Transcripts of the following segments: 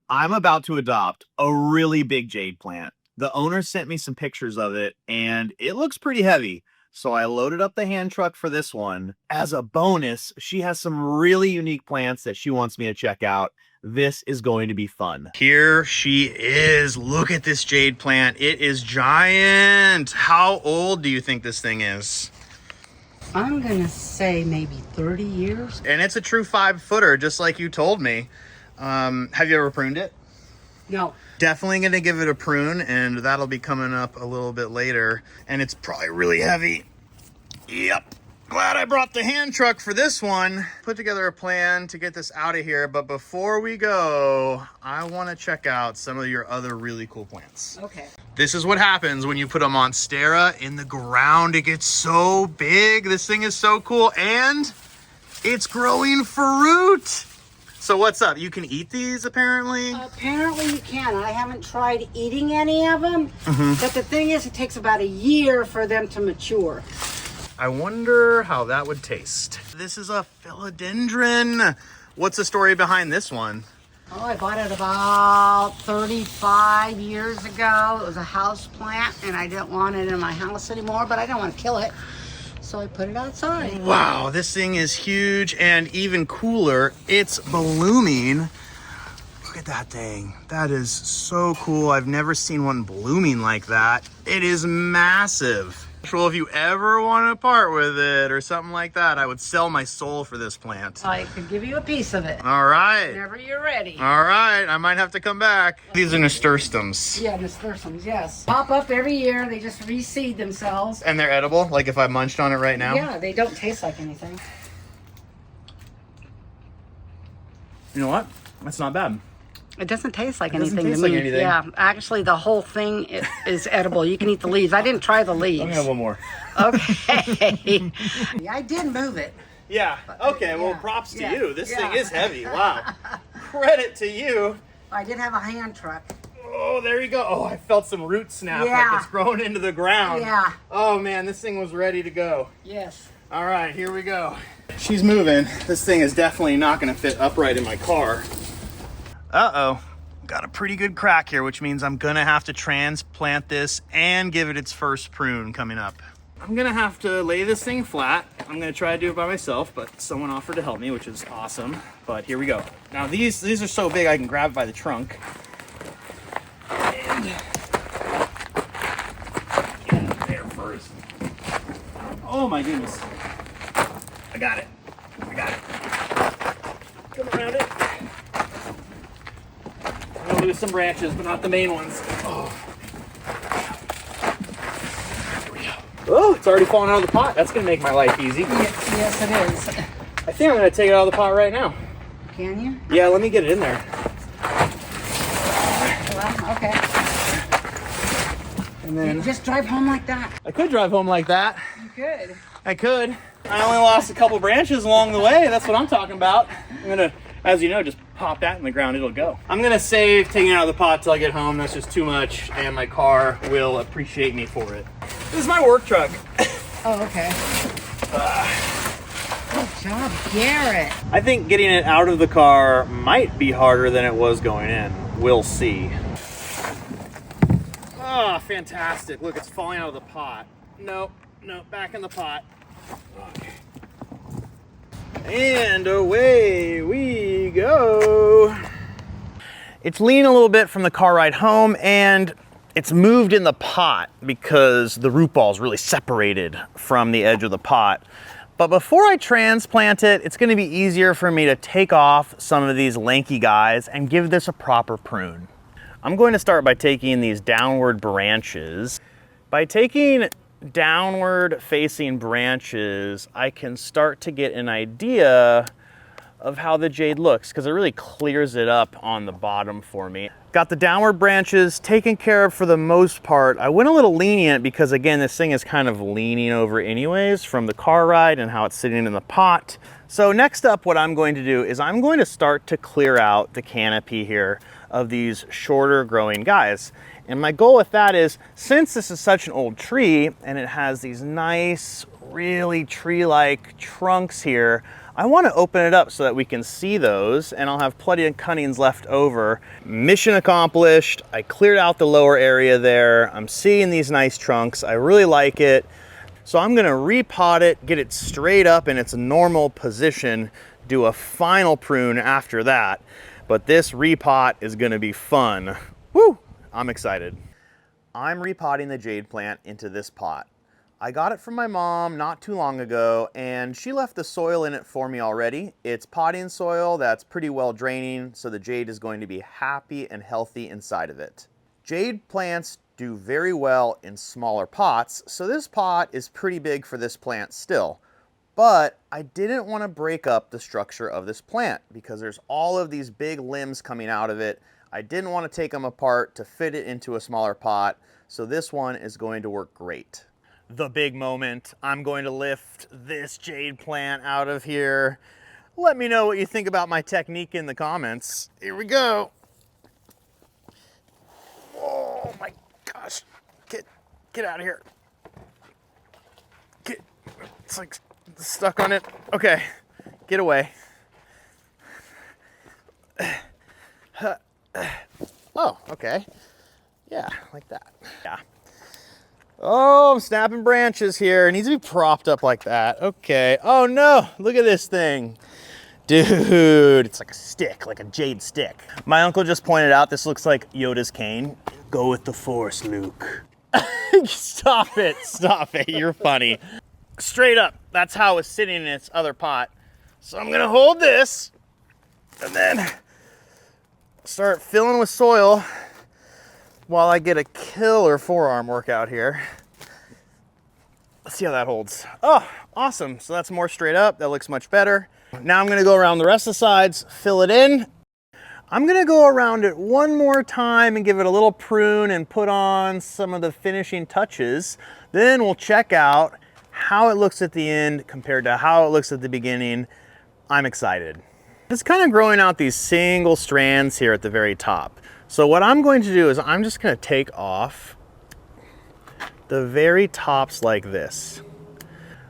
I'm about to adopt a really big jade plant. The owner sent me some pictures of it, and it looks pretty heavy. So I loaded up the hand truck for this one. As a bonus, she has some really unique plants that she wants me to check out. This is going to be fun. Here she is. Look at this jade plant. It is giant. How old do you think this thing is? I'm gonna say maybe 30 years. And it's a true 5-footer, just like you told me. Have you ever pruned it? No. Definitely gonna give it a prune, and that'll be coming up a little bit later. And it's probably really heavy. Yep. Glad I brought the hand truck for this one. Put together a plan to get this out of here, but before we go, I wanna check out some of your other really cool plants. Okay. This is what happens when you put a monstera in the ground. It gets so big. This thing is so cool, and it's growing fruit. So what's up? You can eat these apparently? Apparently you can. I haven't tried eating any of them, but the thing is, it takes about a year for them to mature. I wonder how that would taste. This is a philodendron. What's the story behind this one? Oh, I bought it about 35 years ago. It was a house plant, and I didn't want it in my house anymore, but I didn't want to kill it, so I put it outside. Wow, this thing is huge, and even cooler, it's blooming. Look at that thing. That is so cool. I've never seen one blooming like that. It is massive. Well, if you ever want to part with it or something like that, I would sell my soul for this plant. I could give you a piece of it. All right. Whenever you're ready. All right, I might have to come back. These are nasturtiums. Yeah, nasturtiums, yes. Pop up every year. They just reseed themselves. And they're edible, like if I munched on it right now? Yeah, they don't taste like anything. You know what? That's not bad. It doesn't taste like doesn't anything taste to me. like anything. Yeah, actually, the whole thing is edible. You can eat the leaves. I didn't try the leaves. Let me have one more. Okay. Yeah, I did move it. Yeah, okay, well, Yeah, props to yeah, you. This yeah. thing is heavy. Wow. Credit to you. I did have a hand truck. Oh, there you go. Oh, I felt some root snap Yeah. like it's growing into the ground. Yeah. Oh, man, this thing was ready to go. Yes. All right, here we go. She's moving. This thing is definitely not going to fit upright in my car. Uh-oh. Got a pretty good crack here, which means I'm going to have to transplant this and give it its first prune coming up. I'm going to have to lay this thing flat. I'm going to try to do it by myself, but someone offered to help me, which is awesome. But here we go. Now, these are so big I can grab it by the trunk. And get it there first. Oh, my goodness. I got it. I got it. Come around it. I'm gonna lose some branches, but not the main ones. Oh. There we go. Oh, it's already falling out of the pot. That's gonna make my life easy. Yes, it is. I think I'm gonna take it out of the pot right now. Can you? Yeah, let me get it in there. Well, okay. And then Just drive home like that. I could drive home like that. You could. I could. I only lost a couple branches along the way. That's what I'm talking about. I'm gonna, as you know, just pop that in the ground. It'll go. I'm gonna save taking it out of the pot till I get home. That's just too much, and my car will appreciate me for it. This is my work truck. Oh, okay. Good job, Garrett. I think getting it out of the car might be harder than it was going in. We'll see. Oh, fantastic. Look, it's falling out of the pot. Nope, back in the pot. Okay. And away we go. It's leaning a little bit from the car ride home, and it's moved in the pot because the root ball is really separated from the edge of the pot. But before I transplant it, it's going to be easier for me to take off some of these lanky guys and give this a proper prune. I'm going to start by taking these downward branches. By taking downward facing branches, I can start to get an idea of how the jade looks, because it really clears it up on the bottom for me. Got the downward branches taken care of for the most part. I went a little lenient because, again, this thing is kind of leaning over anyways from the car ride and how it's sitting in the pot. So next up, what I'm going to do is I'm going to start to clear out the canopy here of these shorter growing guys. And my goal with that is, since this is such an old tree and it has these nice, really tree-like trunks here, I want to open it up so that we can see those, and I'll have plenty of cuttings left over. Mission accomplished. I cleared out the lower area there. I'm seeing these nice trunks. I really like it. So I'm gonna repot it, get it straight up in its normal position, do a final prune after that. But this repot is gonna be fun. Woo, I'm excited. I'm repotting the jade plant into this pot. I got it from my mom not too long ago, and she left the soil in it for me already. It's potting soil that's pretty well draining, so the jade is going to be happy and healthy inside of it. Jade plants do very well in smaller pots, so this pot is pretty big for this plant still. But I didn't want to break up the structure of this plant because there's all of these big limbs coming out of it. I didn't want to take them apart to fit it into a smaller pot, so this one is going to work great. The big moment. I'm going to lift this jade plant out of here. Let me know what you think about my technique in the comments. Here we go. Oh my gosh. Get out of here. It's like stuck on it. Okay, get away. Oh, okay. Yeah, like that. Yeah. Oh, I'm snapping branches here. It needs to be propped up like that. Okay. Oh no, look at this thing. Dude, it's like a stick, like a jade stick. My uncle just pointed out this looks like Yoda's cane. Go with the force, Luke. Stop it, you're funny. Straight up, that's how it's sitting in its other pot. So I'm gonna hold this and then start filling with soil while I get a killer forearm workout here. Let's see how that holds. Oh, awesome. So that's more straight up. That looks much better. Now I'm gonna go around the rest of the sides, fill it in. I'm gonna go around it one more time and give it a little prune and put on some of the finishing touches. Then we'll check out how it looks at the end compared to how it looks at the beginning. I'm excited. It's kind of growing out these single strands here at the very top. So what I'm going to do is I'm just gonna take off the very tops like this.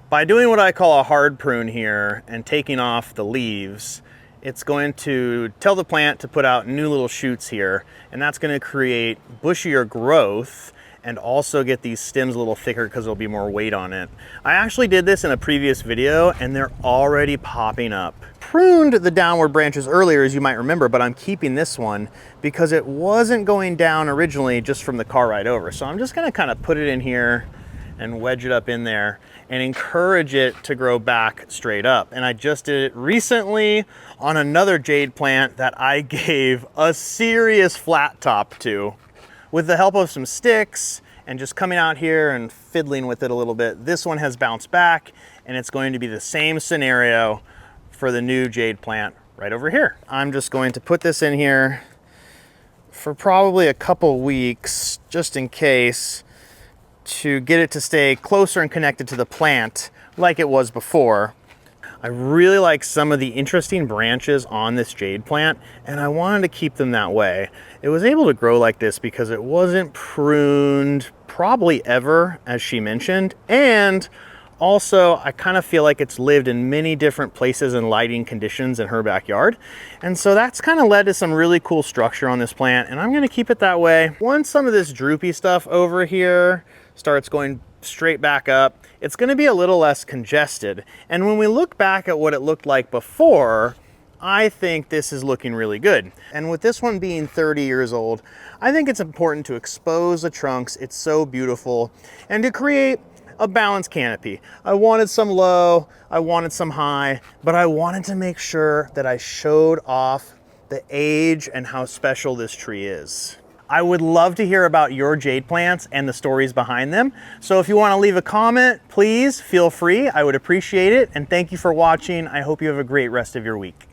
By doing what I call a hard prune here and taking off the leaves, it's going to tell the plant to put out new little shoots here, and that's gonna create bushier growth and also get these stems a little thicker because there'll be more weight on it. I actually did this in a previous video and they're already popping up. Pruned the downward branches earlier, as you might remember, but I'm keeping this one because it wasn't going down originally just from the car ride over. So I'm just gonna kind of put it in here and wedge it up in there and encourage it to grow back straight up. And I just did it recently on another jade plant that I gave a serious flat top to. With the help of some sticks and just coming out here and fiddling with it a little bit, this one has bounced back, and it's going to be the same scenario for the new jade plant right over here. I'm just going to put this in here for probably a couple weeks, just in case, to get it to stay closer and connected to the plant like it was before. I really like some of the interesting branches on this jade plant, and I wanted to keep them that way. It was able to grow like this because it wasn't pruned probably ever, as she mentioned, and also I kind of feel like it's lived in many different places and lighting conditions in her backyard. And so that's kind of led to some really cool structure on this plant, and I'm gonna keep it that way. Once some of this droopy stuff over here starts going straight back up, it's going to be a little less congested. And when we look back at what it looked like before, I think this is looking really good. And with this one being 30 years old, I think it's important to expose the trunks. It's so beautiful, and to create a balanced canopy. I wanted some low, I wanted some high, but I wanted to make sure that I showed off the age and how special this tree is. I would love to hear about your jade plants and the stories behind them. So if you want to leave a comment, please feel free. I would appreciate it. And thank you for watching. I hope you have a great rest of your week.